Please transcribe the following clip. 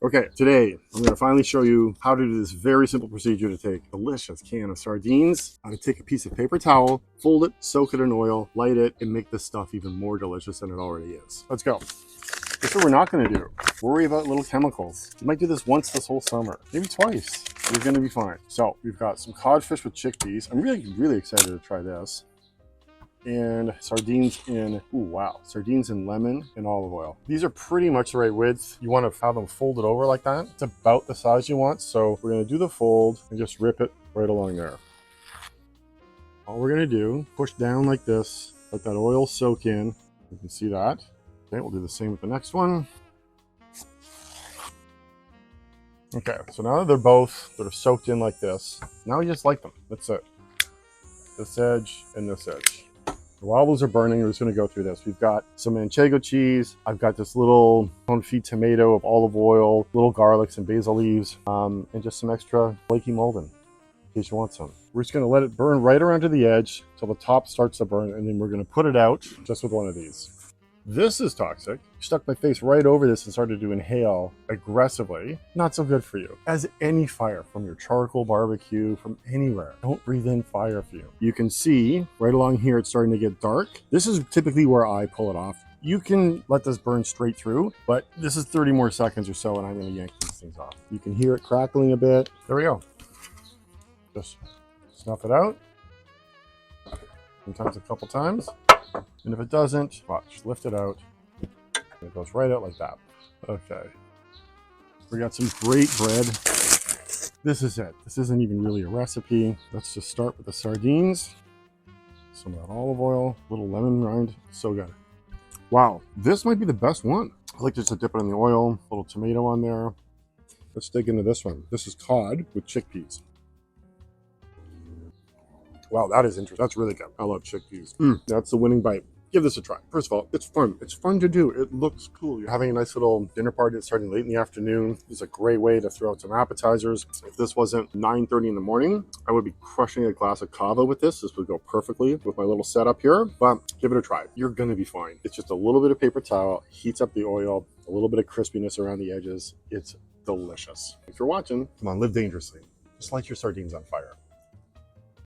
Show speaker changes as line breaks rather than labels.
Okay, today I'm going to finally show you how to do this very simple procedure to take a delicious can of sardines, how to take a piece of paper towel, fold it, soak it in oil, light it, and make this stuff even more delicious than it already is. Let's go. Here's what we're not going to do. Worry about little chemicals. You might do this once this whole summer, maybe twice. You're going to be fine. So we've got some codfish with chickpeas. I'm really excited to try this. And sardines in, sardines in lemon and olive oil. These are pretty much the right width. You want to have them folded over like that. It's about the size you want. So we're going to do the fold and just rip it right along there. All we're going to do, push down like this, let that oil soak in. You can see that. Okay, we'll do the same with the next one. Okay, so now that they're both sort of soaked in like this, now you just light them. That's it. This edge and this edge. While those are burning, we're just going to go through this. We've got some Manchego cheese. I've got this little confit tomato of olive oil, little garlic, some basil leaves, and just some extra flaky Maldon, in case you want some. We're just going to let it burn right around to the edge till the top starts to burn, and then we're going to put it out just with one of these. This is toxic. Stuck my face right over this and started to inhale aggressively. Not so good for you. As any fire from your charcoal barbecue, from anywhere, don't breathe in fire fume. You can see right along here it's starting to get dark. This is typically where I pull it off. You can let this burn straight through, but this is 30 more seconds or so and I'm going to yank these things off. You can hear it crackling a bit. There we go. Just snuff it out. Sometimes a couple times. And if it doesn't, watch, lift it out. And it goes right out like that. Okay. We got some great bread. This is it. This isn't even really a recipe. Let's just start with the sardines. Some of that olive oil, little lemon rind. So good. Wow, this might be the best one. I like just to dip it in the oil, a little tomato on there. Let's dig into this one. This is cod with chickpeas. Wow, that is interesting. That's really good. I love chickpeas. That's the winning bite. Give this a try. First of all, it's fun. It's fun to do. It looks cool. You're having a nice little dinner party that's starting late in the afternoon. It's a great way to throw out some appetizers. If this wasn't 9:30 in the morning, I would be crushing a glass of cava with this. This would go perfectly with my little setup here, but give it a try. You're going to be fine. It's just a little bit of paper towel, heats up the oil, a little bit of crispiness around the edges. It's delicious. Thanks for watching. Come on, live dangerously. Just light your sardines on fire.